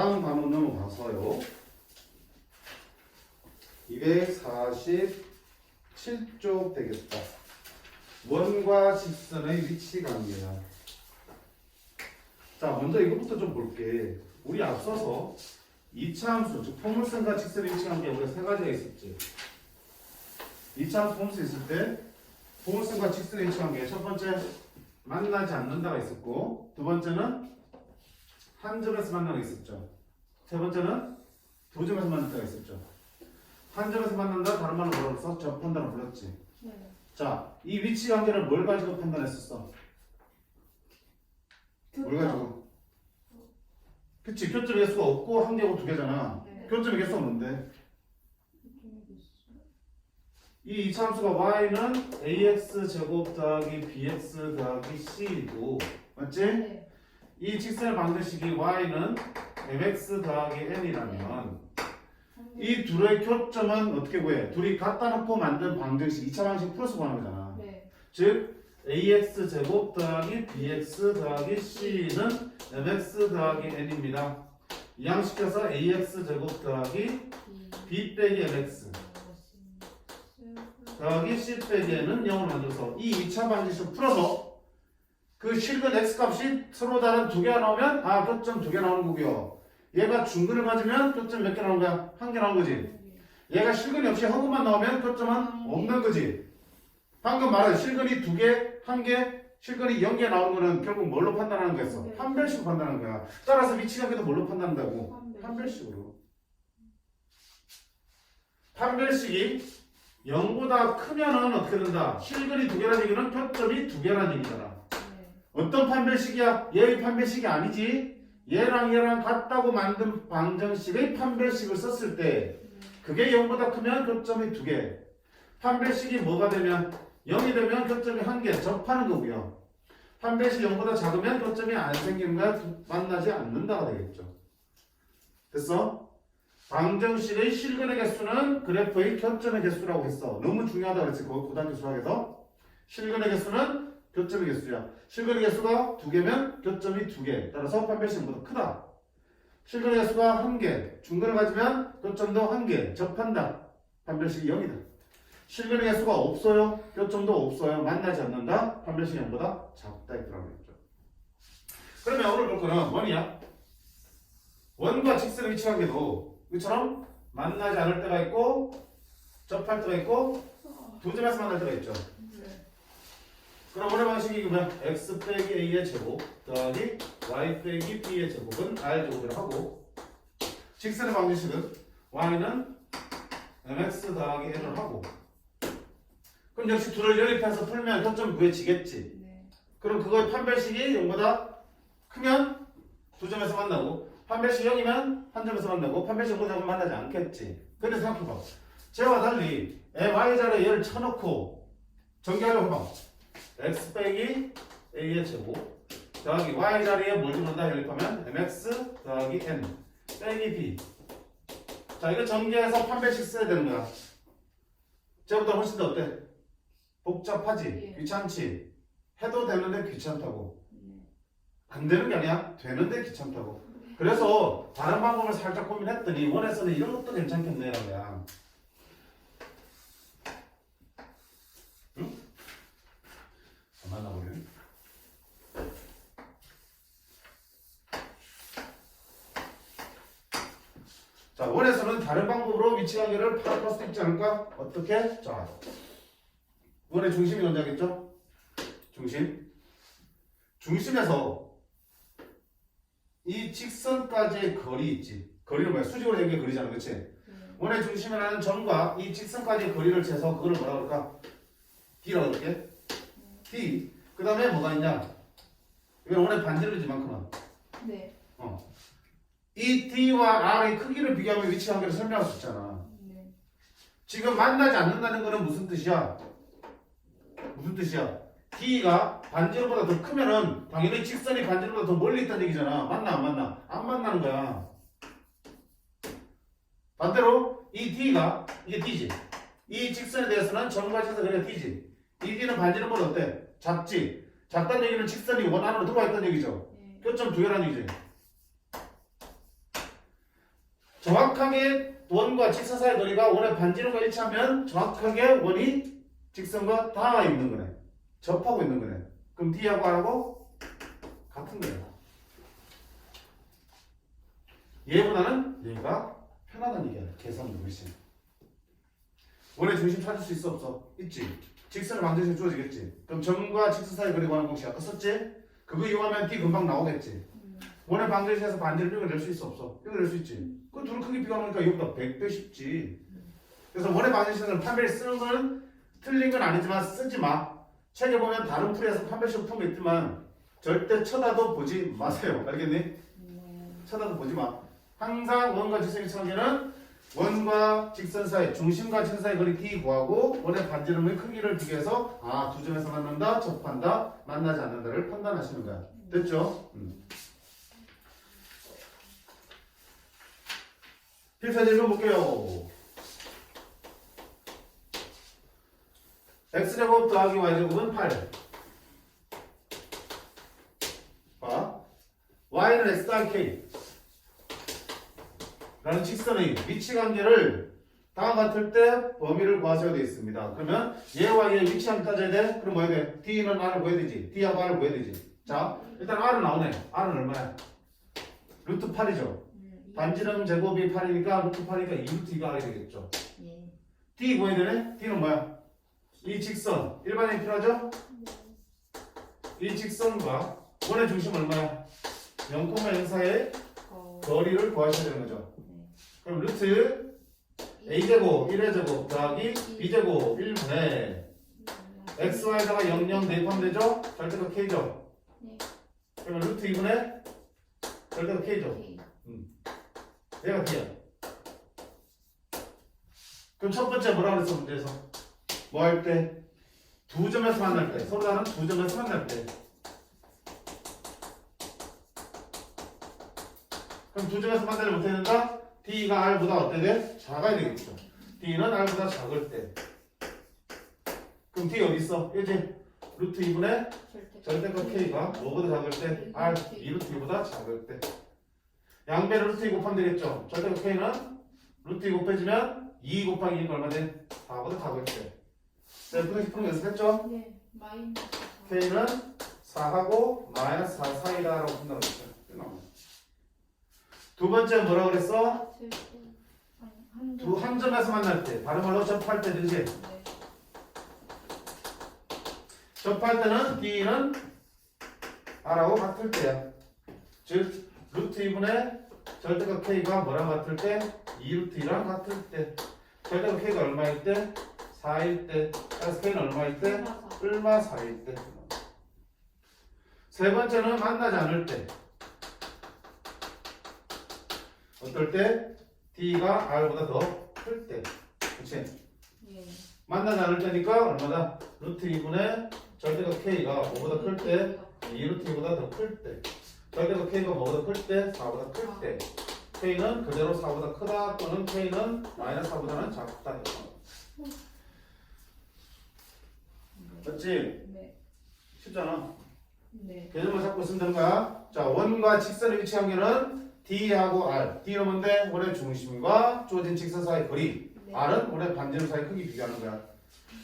다음 과목 넘어가서요. 247쪽 되겠다. 원과 직선의 위치 관계야. 자, 먼저 이것부터 좀 볼게. 우리 앞서서 2차 함수, 즉 포물선과 직선의 위치 관계 우리가 세 가지가 있었지. 2차 함수 포물선 있을 때 포물선과 직선의 위치 관계 첫 번째 만나지 않는다가 있었고, 두 번째는 한 점에서 만나는 게 있었죠. 세 번째는 두 점에서 만날 때가 있었죠. 한 점에서 만난다, 다른 말로 뭐라고 했어? 접한다고 불렀지. 네. 자, 이 위치 관계를 뭘 가지고 판단했었어? 뭘 가지고? 그치, 교점의 개수가 없고 한 개고 두 개잖아. 네. 교점의 개수가 없는데 이 이차함수가 y는 ax 제곱 더하기 bx 더하기 c이고, 맞지? 네. 이 직선의 방정식이 y는 mx 더하기 n이라면 이 둘의 교점은 어떻게 구해? 둘이 갖다 놓고 만든 방정식 2차 방식 플러스 구하는 거잖아. 네. 즉 ax 제곱 더하기 bx 더하기 c는 mx 더하기 n입니다. 이항시켜서 ax 제곱 더하기 b 빼기 mx 더하기 c 빼기 n은 0으로 만들어서 이 2차 방정식을 풀어서 그 실근 x 값이 서로 다른 두 개가 나오면 교점 두 개 나오는 거고요. 얘가 중근을 가지면 교점 몇 개 나오는 거야? 한 개 나오는 거지. 얘가 실근이 없이 허근만 나오면 교점은 없는 거지. 방금 말한 실근이 두 개, 한 개, 실근이 0개 나오는 거는 결국 뭘로 판단하는 거였어? 네. 판별식으로 판단하는 거야. 따라서 위치관계도 뭘로 판단한다고? 판별식으로. 판별식이 0보다 크면은 어떻게 된다? 실근이 두 개라는 얘기는 교점이 두 개라는 얘기잖아. 어떤 판별식이야? 얘의 판별식이 아니지. 얘랑 얘랑 같다고 만든 방정식의 판별식을 썼을 때 그게 0보다 크면 교점이 두 개. 판별식이 뭐가 되면 0이 되면 교점이 한 개 접하는 거고요. 판별식이 0보다 작으면 교점이 안 생기는 거야. 만나지 않는다가 되겠죠. 됐어? 방정식의 실근의 개수는 그래프의 교점의 개수라고 했어. 너무 중요하다고 그랬지. 고등학교 수학에서. 실근의 개수는 교점의 개수야. 실근의 개수가 두 개면 교점이 두 개. 따라서 판별식은 보다 크다. 실근의 개수가 한 개. 중근을 가지면 교점도 한 개. 접한다. 판별식이 0이다. 실근의 개수가 없어요. 교점도 없어요. 만나지 않는다. 판별식이 0보다 작다. 이라고 했죠. 그러면 오늘 볼 거는 원이야. 원과 직선의 위치 관계도 이처럼 만나지 않을 때가 있고 접할 때가 있고 두 점에서 만날 때가 있죠. 그럼 오늘 방식이 뭐야? x 빼기 a의 제곱 더하기 y 빼기 b의 제곱은 r 제곱이라고 하고, 직선의 방정식은 y는 mx 더하기 n을 하고, 그럼 역시 둘을 연립해서 풀면 교점 구해지겠지. 그럼 그거의 판별식이 0보다 크면 두 점에서 만나고, 판별식 0이면 한 점에서 만나고, 판별식 0보다 작으면 만나지 않겠지. 근데 생각해봐. 쟤와 달리 y자리에 얘를 쳐놓고 전개하려고 해봐. x 빼기 a의 제곱 더하기 y 자리에 뭘 집어넣는다 연립하면 mx 더하기 n 빼기 b. 자, 이거 전개해서 판별식 써야 되는 거야. 쟤보다 훨씬 더 어때? 복잡하지? 예. 귀찮지? 해도 되는데 귀찮다고. 안 되는 게 아니야. 되는데 귀찮다고. 그래서 다른 방법을 살짝 고민했더니 원에서는 이런 것도 괜찮겠네 라는 거야. 응? 만나보네. 자, 원에서는 다른 방법으로 위치관계를 파악할 수도 있지 않을까? 어떻게? 자, 원의 중심이 존재하겠죠? 중심에서 이 직선까지의 거리 있지. 거리는 뭐야? 수직으로 된 게 거리잖아, 그렇지? 원의 중심이라는 점과 이 직선까지의 거리를 재서 그걸 뭐라 그럴까? D라고 그럴게. D. 그 다음에 뭐가 있냐? 이건 원의 반지름이지, 만큼은. 네. 이 D와 R의 크기를 비교하면 위치 관계를 설명할 수 있잖아. 지금 만나지 않는다는 거는 무슨 뜻이야? 무슨 뜻이야? D가 반지름보다 더 크면은 당연히 직선이 반지름보다 더 멀리 있다는 얘기잖아. 만나, 안 만나? 안 만나는 거야. 반대로 이 D가, 이게 D지. 이 직선에 대해서는 점과 쳐서 그래 D지. 이 D는 반지름보다 어때? 작지? 작다는 얘기는 직선이 원 안으로 들어와 있다는 얘기죠. 교점 두 개라는 얘기지. 정확하게 원과 직선 사이 거리가 원의 반지름과 일치하면 정확하게 원이 직선과 닿아 있는 거네. 접하고 있는 거네. 그럼 D하고 R하고 같은 거야. 얘보다는 얘가 편하다는 얘기야. 계산이 훨씬. 원의 중심 찾을 수 있어 없어? 있지. 직선을 방정식 주어지겠지. 그럼 점과 직선 사이 거리 구하는 공식 아까 썼지? 그거 이용하면 D 금방 나오겠지. 원의 방정식에서 반지름 이걸 낼 수 있어 없어? 이걸 낼 수 있지. 그 둘 크기 비교하니까 이거보다 100배 쉽지. 그래서 원의 방정식을 판별을 쓰는 건 틀린 건 아니지만 쓰지 마. 책에 보면 다른 풀이에서 판별식 푼 거 있지만 절대 쳐다도 보지 마세요. 알겠니? 쳐다도 보지 마. 항상 원과 직선의 관계는 원과 직선 사이, 중심과 직선 사이 거리 D 구하고 원의 반지름의 크기를 비교해서 두 점에서 만난다, 접한다, 만나지 않는다를 판단하시는 거야. 됐죠? 필사제 읽어볼게요. x제곱 더하기 y제곱은 8. 봐. y는 x 더하기 k 라는 직선의 위치관계를 다음과 같을 때 범위를 구하셔야 되어 있습니다. 그러면 얘와 얘의 위치관계 따져야 돼? 그럼 뭐 해야 돼? D는 R을 구해야 되지. D하고 R을 구해야 되지. 자, 일단 R은 나오네. R은 얼마야? 루트 8이죠. 반지름 제곱이 8이니까 루트 8이니까 2루트 2가 R이 되겠죠. D 구해야 되네? D는 뭐야? 이 직선. 일반인이 필요하죠? 이 직선과 원의 중심 얼마야? 0,0사의 거리를 구하셔야 되는 거죠. 그럼 루트 a제곱 1의 제곱 더하기 b제곱 1분의 xy에다가 0, 0 대입하면 되죠? 절대값 k죠? 그러면 루트 2분의 절대값 k죠? 얘가 d야. 그럼 첫 번째 뭐라 그랬어 문제에서? 뭐 할 때? 두 점에서 만날 때. 서로 다른 두 점에서 만날 때. 그럼 두 점에서 만나지 못했는가? D가 R보다 어때 돼? 작아야 되겠죠. D는 R보다 작을 때. 그럼 D 어디 있어? 이제 루트 2분의 절대값 K가 뭐보다 작을 때? R 2루트 2보다 작을 때. 양배를 루트 2 곱하면 되겠죠. 절대값 K는 루트 2 곱해지면 2 곱하기 2가 얼마 돼? 4보다 작을 때. 네, 분식 푸는 거 연습했죠? 네, 마이너스 4. K는 4하고 마이너스 4 사이다라고 본다고 했죠. 끝나고. 두 번째 뭐라 그랬어? 한 점에서 만날 때, 다른 말로 접할 때 되지? 네. 접할 때는 D는 R하고 같을 때야. 즉, 루트 2분의 절대값 K가 뭐랑 같을 때? 2루트 2랑 같을 때. 절대값 K가 얼마일 때? 4일 때. 그래서 K는 얼마일 때? 얼마 4일 때. 세 번째는 만나지 않을 때. 어떨 때? D가 R보다 더 클 때. 그치? 예. 만나지 않을 때니까 얼마다? 루트 2분의 절대값 K가 5보다 클 때, 2루트 2보다 더 클 때. 절대값 K가 뭐보다 클 때? 4보다 클 때. K는 그대로 4보다 크다 또는 K는 마이너스 4보다는 작다. 맞지? 네. 쉽잖아. 네. 개념을 잡고 쓰면 되는 거야. 자, 원과 직선의 위치 관계는 D하고 R. D는 뭔데? 원의 중심과 주어진 직선 사이 거리. 네. R은 원의 반지름 사이 크기 비교하는 거야.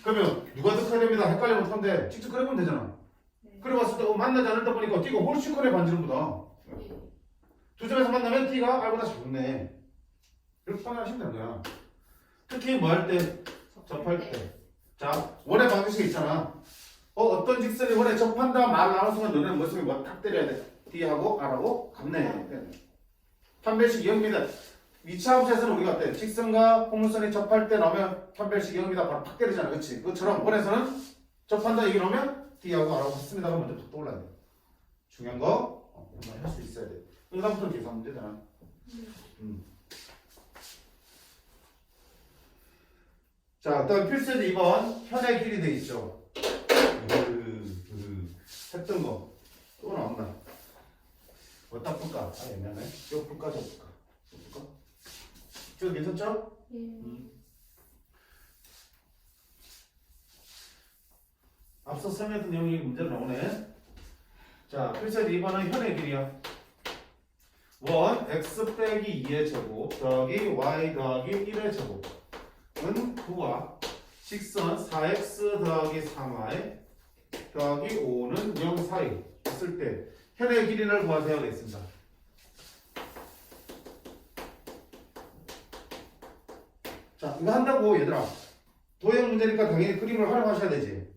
그러면 누가 더 커야 됩니다. 헷갈리면 어떡한데? 직접 그려보면 되잖아. 네. 그려봤을 때 만나지 않을다 보니까 D가 훨씬 크네 반지름보다. 예. 두 점에서 만나면 D가 R보다 작네. 이렇게 판단하시면 되는 거야. 특히 뭐 할 때? 접할 때. 자, 원의 방정식이 있잖아. 어떤 직선이 원에 접한다 말 나오는 순간 너네는 머릿속에 뭐 딱 때려야 돼. D하고 R하고 같네. 판별식 0입니다. 2차 함수에서는 우리가 어때? 직선과 포물선이 접할 때 나오면 판별식 0입니다. 바로 팍 때리잖아. 그치? 그것처럼 원에서는 접한다 얘기 나오면 D하고 R하고 같습니다가 먼저 툭 떠올라야 돼. 중요한 거 할 수 있어야 돼. 그 다음부터는 계산 문제잖아. 자, 일단 필수제 2번 현의 길이 돼 있죠. 했던 거 또 나온다. 어디다 풀까? 애매하네. 저 풀까? 저 풀까? 저 풀까? 저 괜찮죠? 예. 앞서 설명했던 내용이 문제로 나오네. 자, 필수제 2번은 현의 길이야. 원 x 빼기 2의 제곱 더하기 y 더하기 1의 제곱은 9와 직선 4x 더하기 3y 더하기 5는 0 사이 있을 때 현의 길이를 구하세요 되겠습니다. 자, 이거 한다고 얘들아 도형 문제니까 당연히 그림을 활용하셔야 되지.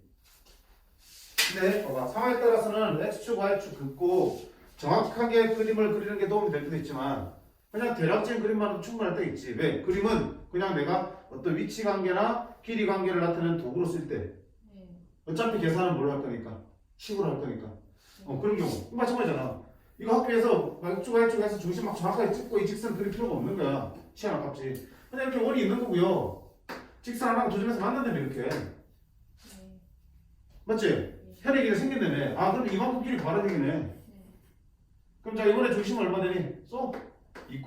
근데 봐봐 상황에 따라서는 x축 y축 긋고 정확하게 그림을 그리는 게 도움이 될 때도 있지만 그냥 대략적인 그림만으로 충분할 때 있지. 왜? 그림은 그냥 내가 어떤 위치 관계나 길이 관계를 나타내는 도구로 쓸 때 어차피 계산은 뭘로 할 거니까 식으로 할 거니까 그런 경우 마찬가지잖아. 이거 학교에서 x축 y축 해서 중심 막 정확하게 찍고 이 직선 그릴 필요가 없는 거야. 시간 아깝지. 그냥 이렇게 원이 있는 거고요. 직선 하나가 조정해서 만난다며 이렇게. 맞지? 현의 길이 생긴다며. 아 그럼 이만큼 길이 바로 되겠네. 그럼 자 이번에 중심은 얼마 되니? 쏘? 2,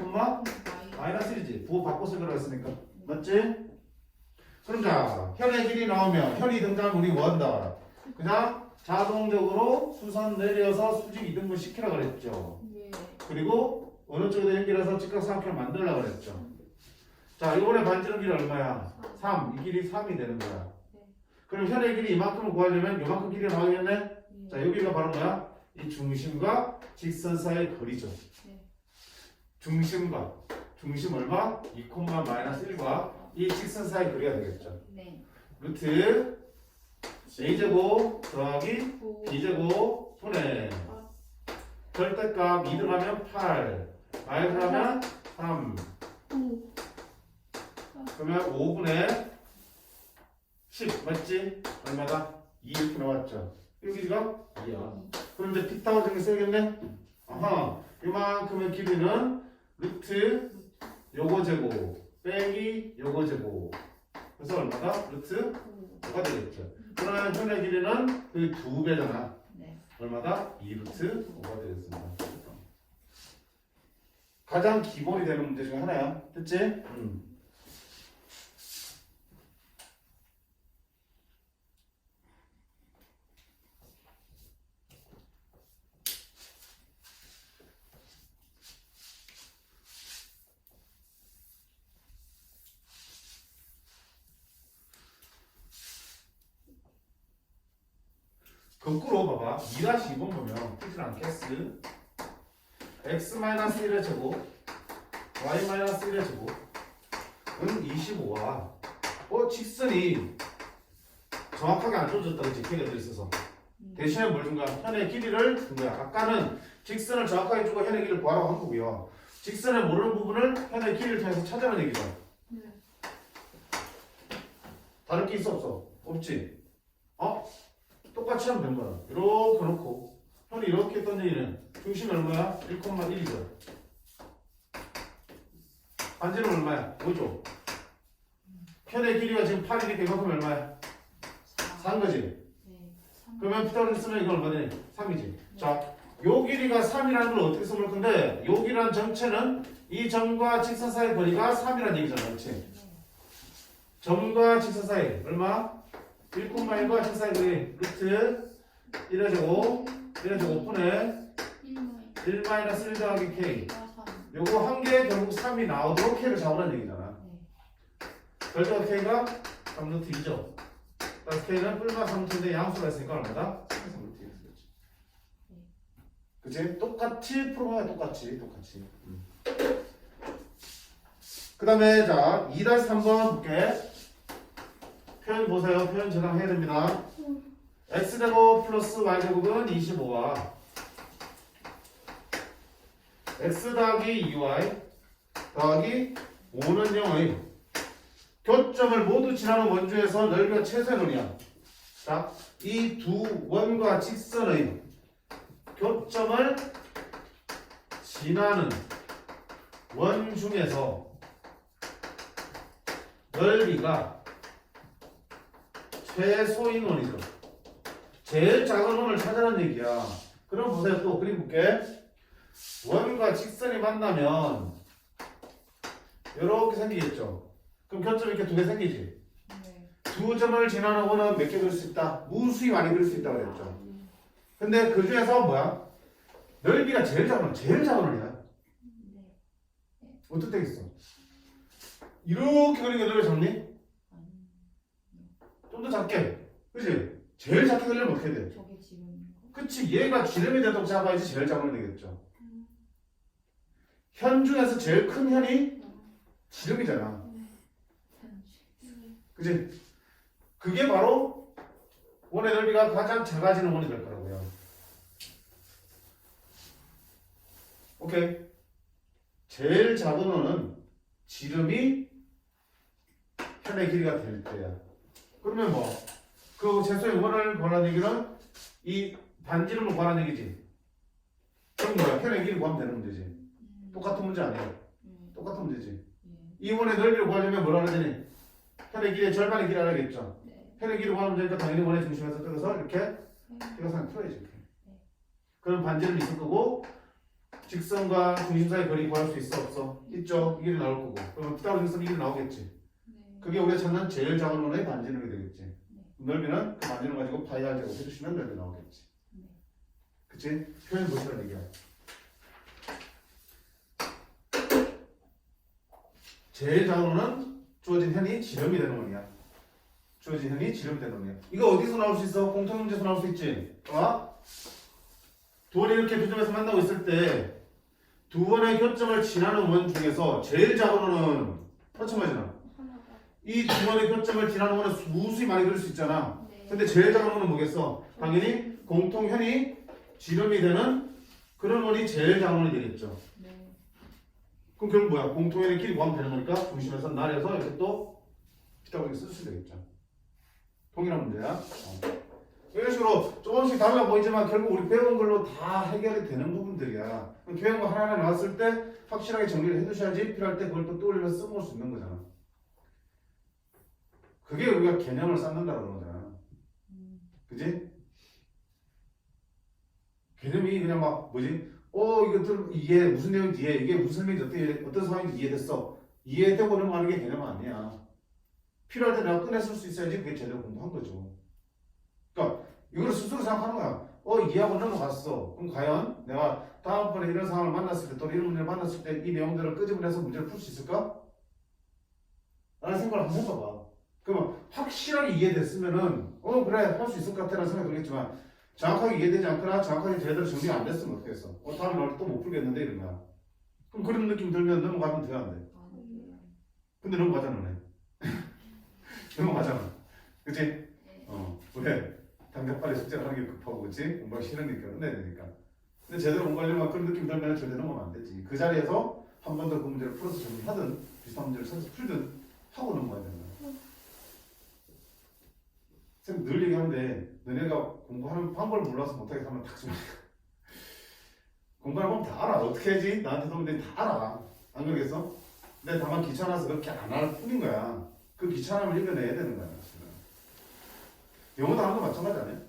마이너스 1이지. 부호 바꿔 쓰기로 했으니까. 맞지? 그럼 자 현의 길이 나오면 현이 등장하면 우리 뭐 한다? 그냥 자동적으로 수선 내려서 수직 이등분 시키라 그랬죠. 그리고 어느 쪽에도 연결해서 직각삼각형을 만들라 그랬죠. 자 이번에 반지름 길이 얼마야? 3. 이 길이 3이 되는 거야. 그럼 현의 길이 이만큼을 구하려면 이만큼 길이가 나오겠네? 자 여기가 바로 뭐야? 이 중심과 직선 사이의 거리죠. 중심과 중심 얼마? 2, 마이너스 1과 이 직선 사이의 거리가 되겠죠. 루트 a제곱 더하기 b제곱 분의 절대값 2 들어가면 8 y 들어가면 3 그러면 5분의 10 맞지? 얼마다? 2 이렇게 나왔죠. 여기가 2야. 그럼 이제 빅타워 정리 써야겠네? 아하 이만큼의 길이는 루트 요거 제곱 빼기 요거 제곱 그래서 얼마다? 루트 5가 되겠죠. 그러면 현의 길이는 그 2배잖아. 얼마다? 2루트 5가 되겠습니다. 가장 기본이 되는 문제 중에 하나야. 됐지? 거꾸로 봐봐. 2-2번 보면 풀질 않겠어. x-1의 제곱 y-1의 제곱은 25와 직선이 정확하게 안 조졌다 그치? 걔가 들어있어서 대신에 뭘 준가? 현의 길이를 준 거야. 아까는 직선을 정확하게 주고 현의 길이를 구하라고 한 거고요. 직선에 모르는 부분을 현의 길이를 통해서 찾아내는 얘기죠. 다를 게 있어 없어? 없지? 똑같이 하면 되는 거야. 이렇게 놓고 현이 이렇게 했던 얘기는 중심이 얼마야? 1,1이죠. 반지름 얼마야? 5죠. 현의 길이가 지금 8이니까 이만큼 얼마야? 4인 거지? 그러면 피타고라스는 이거 얼마 되니? 3이지. 자, 요 길이가 3이라는 걸 어떻게 써볼 건데 요 길이라는 정체는 이 점과 직선 사이 거리가 3이라는 얘기잖아. 그렇지? 점과 직선 사이 얼마? 1,1과 직선 사이 거리 루트 1의 제곱 1의 제곱 분의 1 마이너스 1 더하기 k 요거 한 개에 결국 3이 나오도록 k를 잡으라는 얘기잖아. 결국 k가 3루트 2죠. 그래서 k는 뿔마 3루트인데 양수가 있으니까 얼마다? 3루트 2. 그치? 똑같이 풀어봐야 똑같이. 그 다음에 자 2-3번 볼게. 표현 보세요. 표현 저장해야 됩니다. x제곱 플러스 y제곱은 25와 x 더하기 2y 더하기 5는 0의 교점을 모두 지나는 원주에서 넓이가 최소의 논이야. 자, 이 두 원과 직선의 교점을 지나는 원 중에서 넓이가 최소인 원이죠. 제일 작은 원을 찾아라는 얘기야. 그럼 보세요. 또 그림 볼게. 원과 직선이 만나면 이렇게 생기겠죠. 그럼 교점이 이렇게 두 개 생기지. 두 점을 지나는 원은 몇 개 그릴 수 있다? 무수히 많이 그릴 수 있다고 그랬죠. 근데 그 중에서 뭐야? 넓이가 제일 작은 원이야. 어떻게 되겠어? 이렇게 그리는 게 왜 작니? 아니. 좀 더 작게. 그지? 제일 작게 그리려면 어떻게 돼? 저게 지름인 거? 그치? 얘가 지름이 되도록 잡아야지 제일 작으면 되겠죠. 현 중에서 제일 큰 현이 지름이잖아. 그치? 그게 바로 원의 넓이가 가장 작아지는 원이 될 거라고요. 오케이. 제일 작은 원은 지름이 현의 길이가 될 때야. 그러면 뭐? 그 최소의 원을 구하는 얘기는 이 반지름을 구하는 얘기지. 그럼 뭐야? 현의 길이 구하면 되는 문제지. 똑같은 문제 아니야? 똑같은 문제지. 이 원의 넓이를 구하려면 뭐라 해야 되니? 현의 길이의 절반의 길이 알아야겠죠? 네. 현의 길이 구하는 문제니까 당연히 원의 중심에서 뜯어서 이렇게 뜯어서 풀어야지. 이렇게. 그럼 반지름이 있을 거고 직선과 중심 사이 거리 구할 수 있어 없어? 있죠. 이 길이 나올 거고. 그러면 피타고라스 직선 이 길이 나오겠지. 그게 우리가 찾는 제일 작은 원의 반지름이 되겠지. 넓이는 그 반지름 가지고 파이 r 제곱 해주시면 넓이 나오겠지. 그치? 표현 보시라는 얘기야. 제일 작은 원은 주어진 현이 지름이 되는 원이야. 주어진 현이 지름이 되는 원이야. 이거 어디서 나올 수 있어? 공통문제에서 나올 수 있지. 두 원이 이렇게 두 점에서 만나고 있을 때 두 원의 교점을 지나는 원 중에서 제일 작은 원은 마찬가지잖아. 이 두 원의 교점을 지나는 원은 무수히 많이 그릴 수 있잖아. 근데 제일 작은 원은 뭐겠어? 당연히 공통현이 지름이 되는 그런 원이 제일 작은 원이 되겠죠. 그럼 결국 뭐야? 공통현의 길이 구하면 되는 거니까 중심에서 나려서 이렇게 또 피타고라스 쓰시면 되겠죠. 동일한 문제야. 이런 식으로 조금씩 달라 보이지만 결국 우리 배운 걸로 다 해결이 되는 부분들이야. 배운 거 하나하나 나왔을 때 확실하게 정리를 해두셔야지 필요할 때 그걸 또 떠올리면서 써먹을 수 있는 거잖아. 그게 우리가 개념을 쌓는다는 거잖아. 그지? 개념이 그냥 막 뭐지? 이게 무슨 내용인지 이해, 이게 무슨 설명인지 어떤 상황인지 이해됐어. 이해되고 넘어가는 게 개념은 아니야. 필요할 때 내가 꺼내 쓸 수 있어야지 그게 제대로 공부한 거죠. 그러니까 이거를 스스로 생각하는 거야. 이해하고 넘어갔어. 그럼 과연 내가 다음번에 이런 상황을 만났을 때 또 이런 문제를 만났을 때 이 내용들을 끄집어내서 문제를 풀 수 있을까? 라는 생각을 한번 해봐봐. 그러면 확실하게 이해됐으면은 그래 할 수 있을 것 같아 라는 생각이 들겠지만 정확하게 이해되지 않거나 정확하게 제대로 정리가 안 됐으면 어떡했어? 다음에 나올 때 또 못 풀겠는데 이런 거야. 그럼 그런 느낌 들면 넘어가면 돼 안 돼? 근데 넘어가잖아 너네. 넘어가잖아. 그치? 왜? 당장 빨리 숙제를 하는 게 급하고 그치? 공부하기 싫으니까 끝내야 되니까. 근데 제대로 공부하려면 그런 느낌 들면 절대 넘어가면 안 되지. 그 자리에서 한 번 더 그 문제를 풀어서 정리하든 비슷한 문제를 찾아서 풀든 하고 넘어가야 되는 거야. 쌤 늘 얘기하는데 너네가 공부하는 방법을 몰라서 못하게 하면 닥치마. 공부하는 법 다 알아. 어떻게 해야지? 나한테 도움이 다 알아. 안 그러겠어? 근데 다만 귀찮아서 그렇게 안 할 뿐인 거야. 그 귀찮음을 이겨내야 되는 거야. 영어도 하는 거 마찬가지 아니야?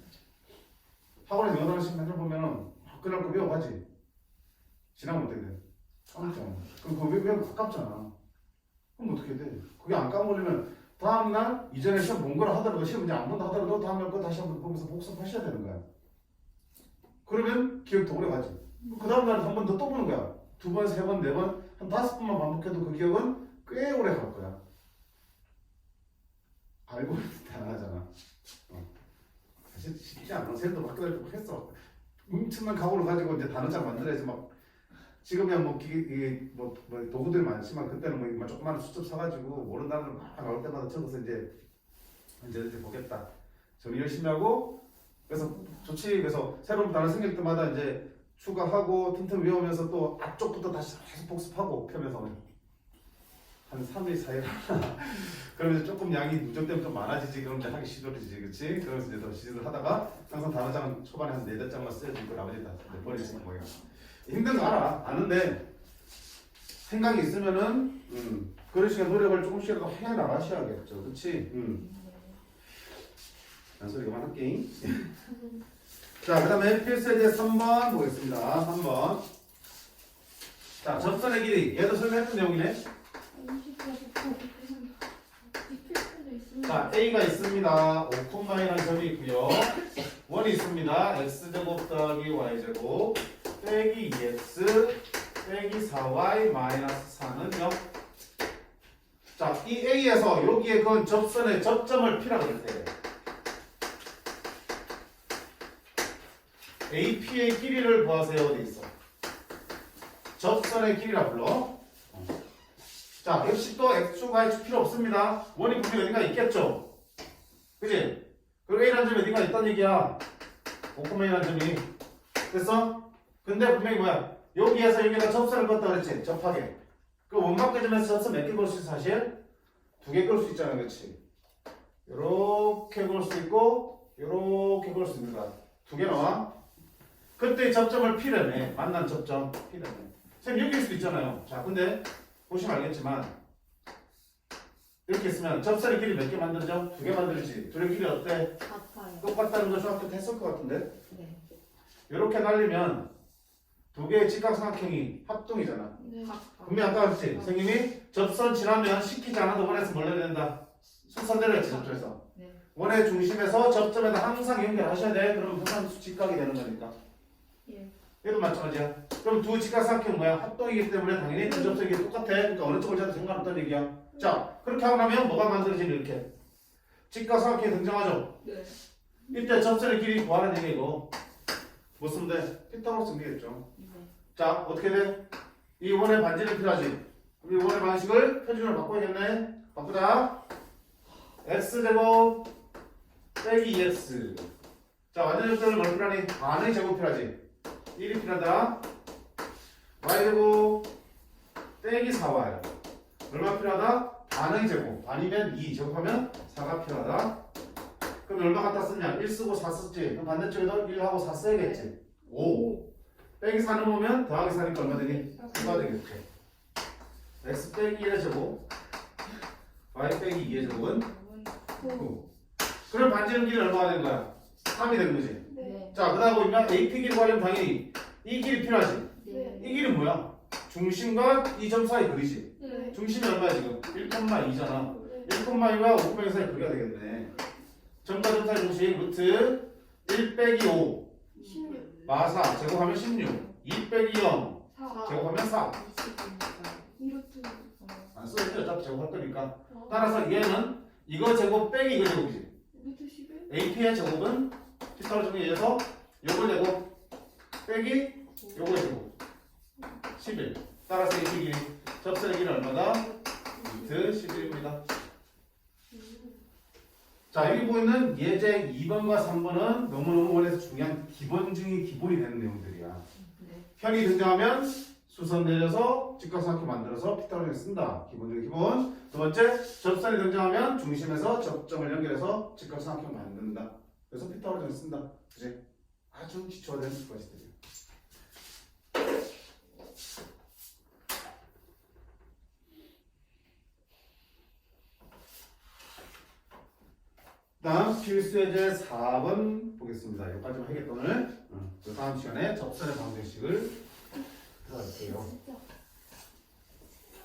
학원에서 영어 하나씩 맨날 보면은 그날 거 외워가지. 지나면 어떻게 돼? 까먹잖아. 그럼 그거 외우고 가깝잖아. 그럼 어떻게 돼? 그게 안 까먹으려면 다음날 이전에 시험 본 거라 하더라도 시험 문제 안 본다 하더라도 다음날 거 다시 한번 보면서 복습하셔야 되는 거야. 그러면 기억도 오래 가지. 그 다음날 한 번 더 또 보는 거야. 2번, 3번, 4번, 한 5번만 반복해도 그 기억은 꽤 오래 갈 거야. 알고 대단하잖아. 사실 쉽지 않아. 쌤도 학교 다닐 때 했어. 뭉툭한 각오를 가지고 이제 단어장 만들어야지 막 지금이야 뭐 도구들이 많지만 그때는 뭐 조그마한 수첩 사가지고 모르는 단어를 막 나올 때마다 적어서 이제 보겠다. 정리 열심히 하고 그래서 좋지. 그래서 새로운 단어 생길 때마다 이제 추가하고 틈틈 외우면서 또 앞쪽부터 다시 계속 복습하고 펴면서 한 3일, 4일 그러면서 조금 양이 누적되면 좀 많아지지. 그럼 이제 하기 싫어지지, 그렇지? 그러면서 이제 더 시즌을 하다가 항상 단어장은 초반에 한 4장만 써야지. 나머지 다 머리에 쓰는 거예요. 힘든 거 알아. 아는데 생각이 있으면은 그런 식의 노력을 조금씩이라도 해 나가셔야겠죠, 그렇지? 소리 그만할게. 자, 그 다음에 필수에 대해 3번 보겠습니다. 3번. 자, 접선의 길이. 얘도 설명했던 내용이네. 자, A가 있습니다. 5,이라는 점이 있고요. 1이 있습니다. X제곱 더하기 Y제곱 빼기 2X 빼기 4y 마이너스 4는 0. 자, 이 A에서 여기에 그 접선의 접점을 P라고 그랬어요. AP의 길이를 구하세요. 어디 있어? 접선의 길이라 불러. 자, 역시 또 X축, Y축 필요 없습니다. 원이 분명히 어딘가 있겠죠? 그지? 그리고 A라는 점이 어딘가 있다는 얘기야. 5,A라는 점이. 됐어? 근데 분명히 뭐야? 여기에서 여기가 접선을 껐다 그랬지? 접하게. 그 원바퀴 점에서 접선 몇 개 걸 수 있어 사실? 2개 걸 수 있잖아, 그렇지? 요렇게 걸 수 있고 요렇게 걸 수 있는 거야. 2개 나와. 그때 접점을 P라며. 만난 접점 P라며. 선생님 여기일 수도 있잖아요. 자, 근데 보시면 알겠지만 이렇게 있으면 접선의 길이 몇 개 만들어져? 2개 만들지. 둘의 길이 어때? 같아요. 똑같다는 거 중학교 때 했을 것 같은데? 네. 이렇게 날리면 2개의 직각삼각형이 합동이잖아. 네. 분명히 아까 그랬지? 선생님이 접선 지나면 시키지 않아도 원에서 뭘 내야 된다? 순서대로 했지, 접점에서. 네. 원의 중심에서 접점에다 항상 연결하셔야 돼. 그러면 항상 직각이 되는 거니까. 예. 얘도 마찬가지야. 그럼 두 직각삼각형 뭐야? 합동이기 때문에 당연히 두 접선이 똑같아. 그러니까 어느 쪽을 잡아도 상관없다는 얘기야. 자, 그렇게 하고 나면 뭐가 만들어지는 이렇게? 직각삼각형이 등장하죠? 네. 이때 접선의 길이 구하는 얘기고 뭐 쓰면 돼? 피타고라스 쓰면 되겠죠. 네. 자, 어떻게 돼? 이 원의 반지를 필요하지. 그럼 이 원의 방식을 표준으로 바꿔야겠네. 바꾸자. x제곱 빼기 2x. 자, 완전 접선을 뭘 필요하니? 반의 제곱 필요하지. 1이 필요하다. y제곱 빼기 4y. 얼마 필요하다? 반의 제곱. 반이면 2. 제곱하면 4가 필요하다. 그럼 얼마 갖다 썼냐? 1 쓰고 4 썼지. 그럼 반대쪽에도 1하고 4 써야겠지. 5. 빼기 4는 오면 더하기 4니까 얼마 되니? 9가 되겠지. x 빼기 1의 제곱 y 빼기 2의 제곱은 9. 그럼 반지름 길이 얼마가 되는 거야? 3이 되는 거지. 네. 자, 그 다음 보면 AP 길이 구하려면 당연히 이 길이 필요하지. 네. 이 길이 뭐야? 중심과 이 점 사이 거리지. 네. 중심이 얼마야 지금? 1,2잖아. 1,2와 5,2 사이 거리가 되겠네. 점과 점 사이 중심 루트 1 빼기 5 16. 마사 제곱하면 16. 2 빼기 0 4. 제곱하면 4. 20이니까. 이렇게 안 써도 돼. 어차피 제곱할 거니까. 따라서 얘는 이거 제곱 빼기 이거 제곱이지. 루트 11? AP의 제곱은 피타고라스에 의해서 요거 제곱 빼기 요거 제곱 11. 따라서 이 길이 접선의 길이 얼마다? 루트 11입니다. 자, 여기 보이는 예제 2번과 3번은 너무너무 원에서 중요한 기본 중의 기본이 되는 내용들이야. 네. 편이 등장하면 수선 내려서 직각삼각형 만들어서 피타고라스를 쓴다. 기본 중의 기본. 두 번째, 접선이 등장하면 중심에서 접점을 연결해서 직각삼각형 만든다. 그래서 피타고라스를 쓴다. 그지? 아주 기초화된 것이들이야. 다음 필수예제 4번 보겠습니다. 여기까지만 하겠다 오늘. 그 다음 시간에 접선의 방정식을 들어갈게요. 진짜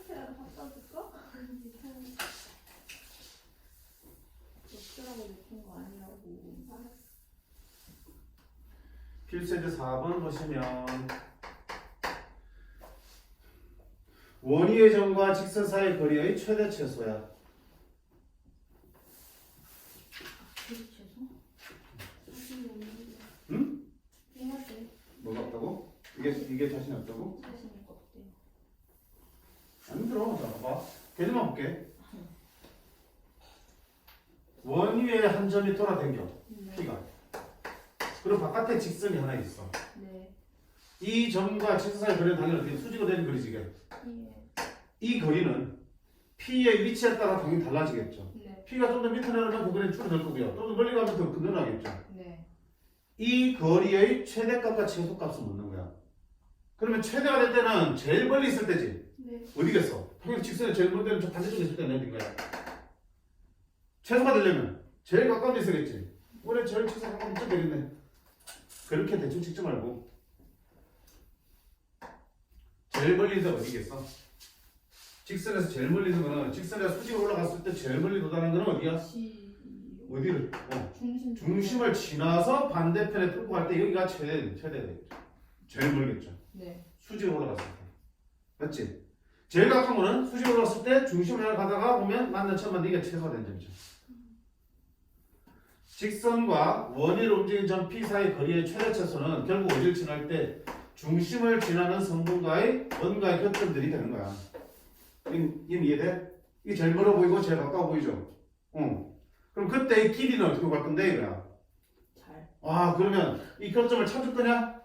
생각해야 갖다 줄까? 어쩌라고 느낀 거 아니라고. 필수예제 4번 보시면 원위의 점과 직선 사이 거리의 최대 최소야. 죄송. 응? 해야 돼. 뭐가 없다고? 이게 자신이 없다고? 자신이 없대요. 안 들어. 자, 봐봐. 걔들만 볼게. 원위에 한 점이 돌아댕겨. 네. P가. 그리고 바깥에 직선이 하나 있어. 네. 이 점과 직선 사이 거리는 당연히 어떻게 수직으로 되는 거리지 이게. 예. 이 거리는 P의 위치에 따라 당연히 달라지겠죠. 네. P가 좀 더 밑에 내려가면 그 거리는 줄어들 거고요. 좀 더 멀리 가면 더 늘어나겠죠. 네. 이 거리의 최대값과 최소값을 묻는 거야. 그러면 최대가 될 때는 제일 멀리 있을 때지. 네. 어디겠어? 당연히 직선에 제일 멀리 때는 저 반대쪽에 있을 때는 어딘 거야. 최소가 되려면 제일 가까운 데 있어야겠지. 원래 제일 최소 가까운 데 되겠네. 그렇게 대충 찍지 말고 제일 멀리 있는 데가 어디겠어? 직선에서 제일 멀리 있는 거는 직선에서 수직으로 올라갔을 때 제일 멀리 도달하는 거는 어디야? 어디를? 중심을 지나서 반대편에 뚫고 갈 때 여기가 최대 되겠죠. 제일 멀겠죠. 네. 수직으로 올라갔을 때. 맞지? 제일 가까운 거는 수직으로 갔을 때 중심을 가다가 보면 맞는 점만 이게 최소화 된 점이죠. 직선과 원위로 움직이는 점 P 사이 거리의 최대 최소는 결국 어디를 지날 때 중심을 지나는 성분과의 원과의 교점들이 되는 거야. 이미 이해돼? 이게 제일 멀어 보이고 제일 가까워 보이죠? 그럼 그때 이 길이는 어떻게 갈 건데 이거야? 잘. 와 그러면 이 교점을 찾을 거냐?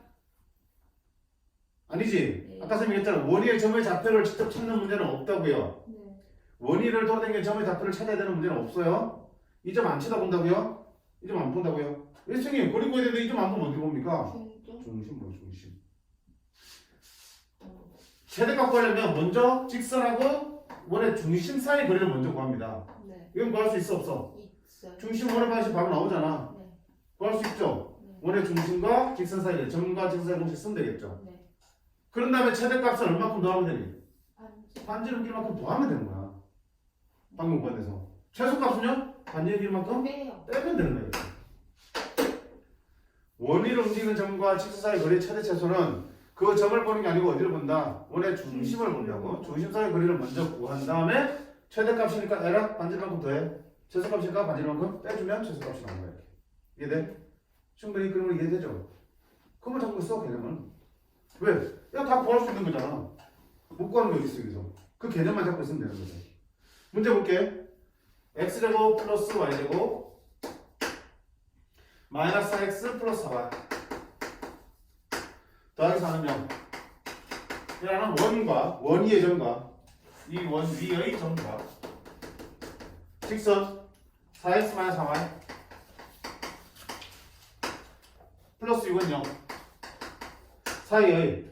아니지. 네. 아까 선생님이 했잖아. 원위의 점의 좌표를 직접 찾는 문제는 없다고요. 네. 원위를 돌아다니는 점의 좌표를 찾아야 되는 문제는 없어요. 이 점 안 쳐다본다고요? 이 점 안 본다고요? 선생님 그림 그려야 되는데 이 점 안 보면 어디 봅니까? 중점. 중심 뭐야 중심. 어. 최대값 구하려면 먼저 직선하고 원의 중심 사이 거리를 먼저 구합니다. 네. 이건 구할 수 있어 없어? 있어요. 중심 원의 방식 바로 나오잖아. 네. 구할 수 있죠? 네. 원의 중심과 직선 사이 거리, 점과 직선 사이 공식 쓰면 되겠죠? 네. 그런 다음에 최대값은 얼마큼 더하면 되니? 반지. 반지름 길만큼 더하면 되는 거야. 방금 구한데서. 최소값은요? 반지름 길만큼 빼요. 빼면 되는 거예요. 원위로 움직이는 점과 직선 사이 거리의 최대 최소는 그 점을 보는 게 아니고 어디를 본다? 원의 중심을 본다고. 중심 사이 거리를 먼저 구한 다음에 최대값이니까 에라 반지름만큼 더해. 최소값이니까 반지름만큼 빼주면 최소값이 나온 거야. 이해돼? 충분히 그림을 이해되죠? 그걸 잡고 있어 개념은. 왜? 야 다 구할 수 있는 거잖아. 못 구하는 거 어디 있어 여기서. 그 개념만 잡고 있으면 되는 거죠. 문제 볼게. x제곱 플러스 y제곱 마이너스 x 플러스 4y 더하기 4는 0. 이라는 원과 원위의 점과 이 원 위의 점과 직선 4x 마이너스 4y 플러스 6은 0 사이의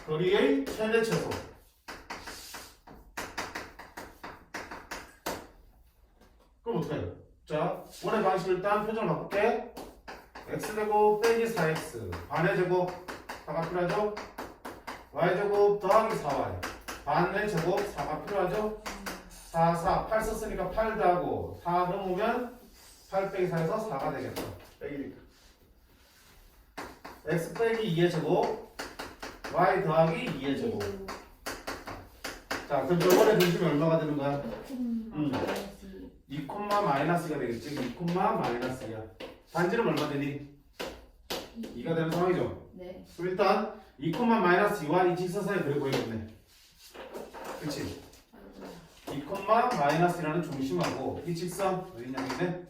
거리의 최대 최소. 그럼 어떻게 해요? 자, 원의 방식을 일단 표정을 바꿀게. x제곱 빼기 4x 반의 제곱 4가 필요하죠? y제곱 더하기 4y 반의 제곱 4가 필요하죠? 4, 4, 8 썼으니까 8 더하고 4 넘으면 8 빼기 4에서 4가 되겠죠. 빼기니까 x 빼기 2의 제곱 y 더하기 2의 제곱. 자 그럼 저번에 중심이 얼마가 되는 거야? 2 마이너스가 되겠지. 2 마이너스야. 반지름 얼마 되니? 2가 되는 상황이죠. 네. 그럼 일단 2 마이너스 2와 이 직선 사이 그래 보이겠네. 그치? 2 마이너스라는 중심하고 이 직선 어디 있냐면은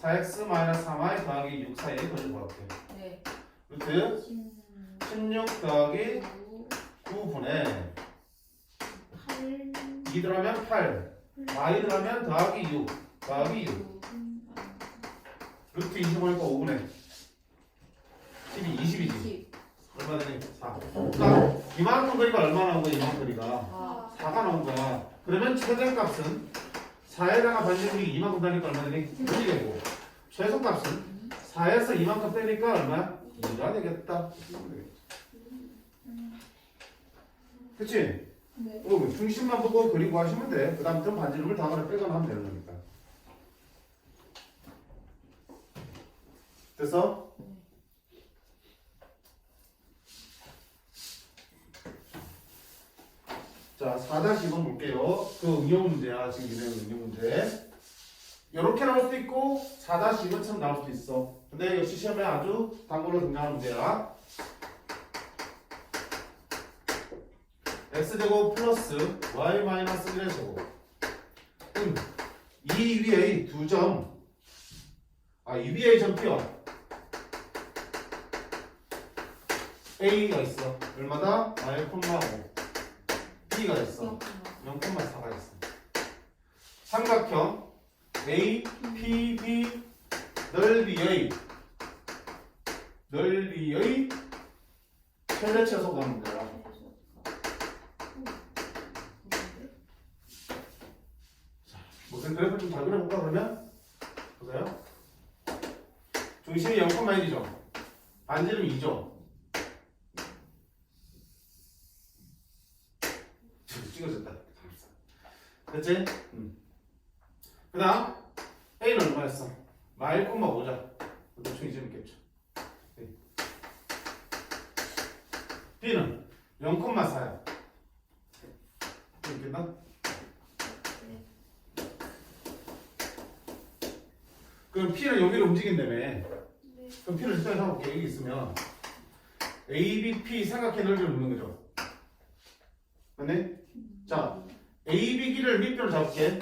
4x 마이너스 3y 더하기 6 사이의 거리를 구할게. 네. 루트 16 더하기 9분의 8. 2 들어가면 8 y 들어가면 더하기 6 더하기 6 루트 25니까 5분의 12 20이지. 얼마 되니? 4. 그러니까 이만큼 거리가 얼마 나온 거야? 이만큼 거리가 아. 4가 나온 거야. 그러면 최대값은 4에다가 반지름이 이만큼 다니까 얼마 되니? 1이 되고 최소값은 4에서 이만큼 빼니까 얼마야? 2가 되겠다. 그치? 네. 중심만 보고 그리고 하시면 돼. 그 다음부터는 반지름을 다거나 빼거나 하면 되는 거니까. 됐어? 자, 4-2번 볼게요. 그 응용 문제야. 지금 이네 응용 문제. 이렇게 나올 수도 있고 4-2번처럼 나올 수도 있어. 근데 역시 시험에 아주 단골로 등장하는 문제야. x제곱 플러스 y 마이너스 1의 제곱. 이 위에 두 점. 이 위에 점 P와 A가 있어. 얼마다? y, 5. B가 있어. 0,4가 있어. 삼각형 A, P, B 넓이의 최대 최소 구하는 거야. 무슨 그래프 좀 잘 그려볼까 그러면? 보세요. 중심이 0,1이죠. 반지름이 2죠. 찍어졌다. 됐지? 그 다음 A는 얼마였어? 마일 콤마 5자. 대충 이제 있겠죠. B는 0,4야. 이렇게나? 그럼 P는 여기로 움직인다며. 네. 그럼 P를 일단 해볼게. 여기 있으면 A, B, P 삼각형 넓이를 묻는 거죠. 맞네? 자, A, B 길이를 밑변으로 잡을게.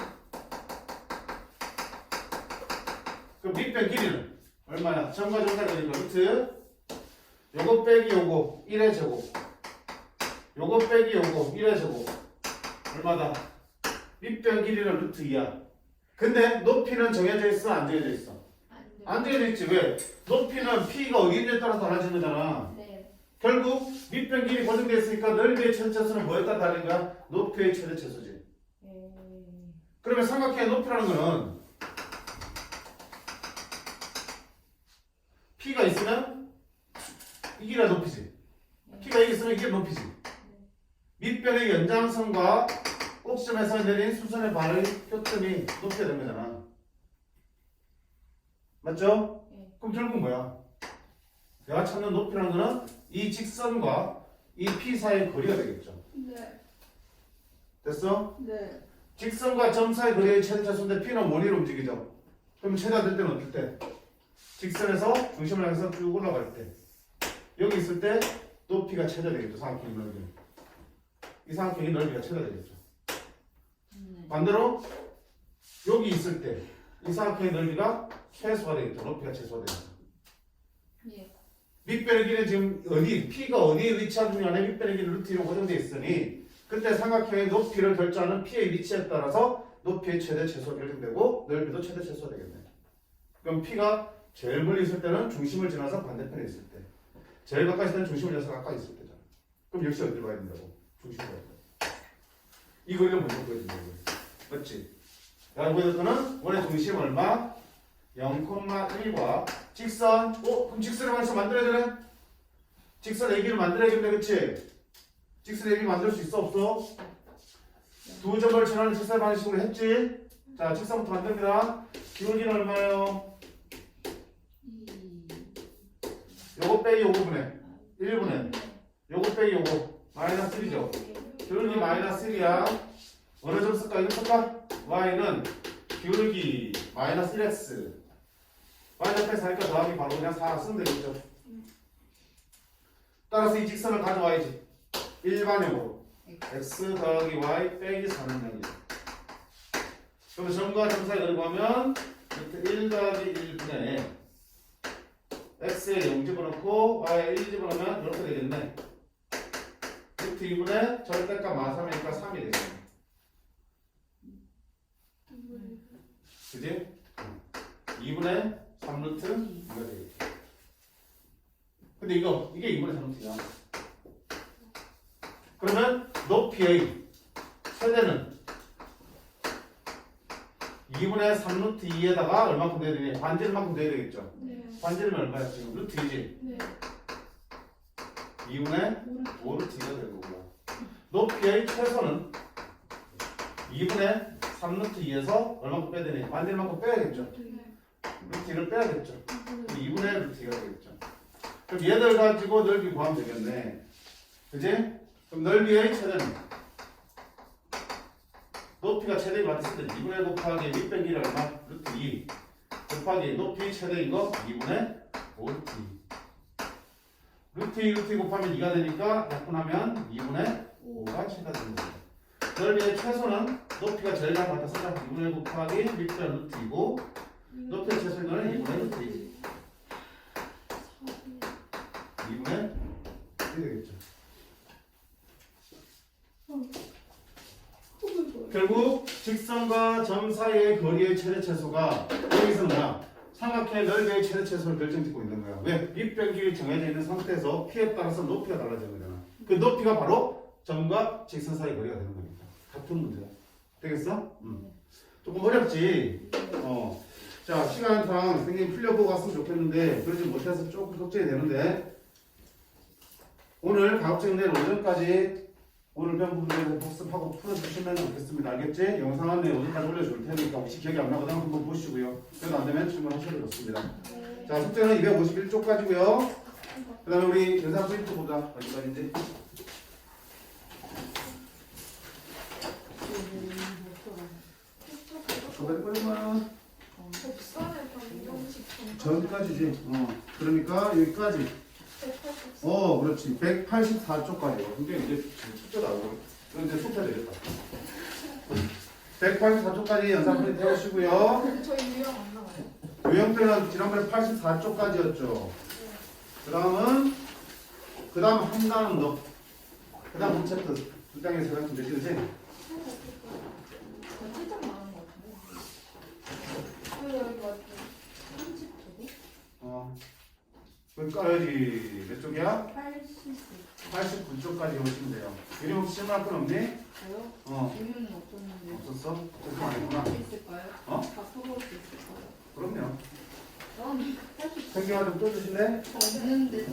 그럼 밑변 길이는 얼마야? 점과 점사 되니까 루트 요거 빼기 요거 1의 제곱 요거 빼기 요거 1의 제곱 얼마다? 밑변 길이는 루트 2야. 근데 높이는 정해져 있어? 안 정해져 있어? 안 돼. 안 정해져 있지. 왜? 높이는 P가 어디 있느냐에 따라서 달라지는 거잖아. 네. 결국 밑변 길이 고정되어 있으니까 넓이의 최대차수는 뭐에 따라 다른 거야? 높이의 최대차수지. 그러면 삼각형의 높이라는 거는 P가 있으면 이 길이가 높이지. P가 여기 있으면 이게 높이지. 밑변의 연장선과 꼭지점에서 내린 수선의 발의 표점이 높이가 된 거잖아. 맞죠? 네. 그럼 결국 뭐야? 내가 찾는 높이라는 거는 이 직선과 이 P 사이의 거리가 되겠죠. 네. 됐어? 네. 직선과 점 사이 거리의 최대차수인데 P는 원위로 움직이죠. 그럼 최대가 될 때는 어떨 때? 직선에서 중심을 향해서 쭉 올라갈 때. 여기 있을 때 높이가 최대되겠죠. 삼각형의 넓이는. 이 삼각형의 넓이가 최대되겠죠. 반대로 여기 있을 때 이 삼각형의 넓이가 최소가 되겠죠. 높이가 최소가 되겠죠. 예. 밑변의 길이는 지금 어디, P가 어디에 위치하든 간에 밑변의 길이 루트 2로 고정되어 있으니 그때 삼각형의 높이를 결정하는 P의 위치에 따라서 높이의 최대 최소가 결정되고 넓이도 최대 최소가 되겠네. 그럼 P가 제일 멀리 있을 때는 중심을 지나서 반대편에 있을 때, 제일 가까이 있을 때는 중심을 지나서 가까이 있을 때잖아. 그럼 역시 어디로 가야 된다고? 중심으로 가야 된다. 이 거리를 먼저 보여준다고. 맞지? 내가 보여줬더는 원의 중심 얼마? 0,1과 직선. 그럼 직선을 만들어서 만들어야 되네? 직선 AB를 만들어야겠네, 그치? 직선 AB 만들 수 있어, 없어? 두 점을 전하는 직선 방식으로 했지? 자, 직선부터 만듭니다. 기울기는 얼마예요? 요거 빼기 요거분의 1분의 요거 빼기 요거 마이너스 1이죠. 기울기 마이너스 1이야. 어느 점 쓸까? 이거 쓸까? y는 기울기 마이너스 1x 마이너스 1 4니까 더하기 바로 그냥 4 쓰면 되겠죠. 따라서 이 직선을 가져와야지. 일반형으로 x 더하기 y 빼기 4는 0이죠. 그럼 점과 점 사이 그리고 하면 이렇게 1 더하기 1분의 x에 0 집어넣고 y에 1 집어넣으면 이렇게 되겠네. 루트 2분의 절대값 마삼이니까 3이 되겠네. 그지? 2분의 3루트 이거 되겠죠. 근데 이게 2분의 3루트야. 그러면 높이의 최대는 2분의 3루트 2에다가 얼마큼 돼야 되니? 반지름만큼 돼야 되겠죠. 네. 반지름이 얼마야 지금? 루트 2지? 네. 2분의 5루트 2가 될 거고요. 높이의 최소는 2분의 3루트 2에서 얼마큼 빼야 되니? 반지름만큼 빼야겠죠. 루트 2를 빼야겠죠. 2분의 루트 2가 되겠죠. 그럼 얘들 가지고 넓이 구하면 되겠네. 그지? 그럼 넓이의 최대는 높이가 최대인 것 같았을 때 2분의 곱하기 밑변 길이 얼마? 루트 2 곱하기 높이 최대인 거 2분의 5 루트 2 루트 2 루트 2 곱하면 2가 되니까 약분하면 2분의 5가 최대가 되는 거죠. 넓이의 최소는 높이가 제일 잘 같아서 2분의 곱하기 밑변 루트 2고 높이의 최소인 거는 2분의 루트 2 2분의 1이 되겠죠. 결국 직선과 점 사이의 거리의 최대 최소가 여기서 뭐야? 삼각형의 넓이의 최대 최소를 결정짓고 있는 거야. 왜? 밑변 길이 정해져 있는 상태에서 P에 따라서 높이가 달라지는 거잖아. 그 높이가 바로 점과 직선 사이의 거리가 되는 거니까. 같은 문제야. 되겠어? 조금 어렵지? 자, 시간상 선생님 풀려보고 왔으면 좋겠는데 그러지 못해서 조금 걱정이 되는데 오늘 가급적이면 오전까지 오늘 배운 부분을 복습하고 풀어주시면 좋겠습니다. 알겠지? 영상 안내 오늘까지 올려줄 테니까 혹시 기억이 안 나거나 한번 보시고요. 그래도 안 되면 질문하셔도 좋습니다. 자, 숙제는 251쪽까지고요. 그 다음에 우리 연산 프린트 보자. 어디까지인지. 얼마? 곱선의 방정식 전까지지. 그러니까 여기까지. 184. 그렇지. 184쪽까지요. 근데 이제 숫자 나오고. 이건 이제 숫자 되겠다. 184쪽까지 연산 프린트 해보시고요. 근데 저희 유형 안 나와요? 유형들은 지난번에 84쪽까지였죠. 그 다음 한 단원 더. 그 다음 문체트 두 장에서 세 장씩 몇개지? 살짝 나온 것 같은데. 여기 맞죠? 30쪽이? 여기까지 몇 쪽이야? 80. 89쪽까지 오시면 돼요. 유형 혹시 실망할 건 없니? 저요? 유형은 없었는데. 없었어? 조금 안 했구나. 수 있을까요? 어? 다 써볼 수 있을까요? 그럼요. 난 80. 생경아 좀 떠주실래? 없는데 저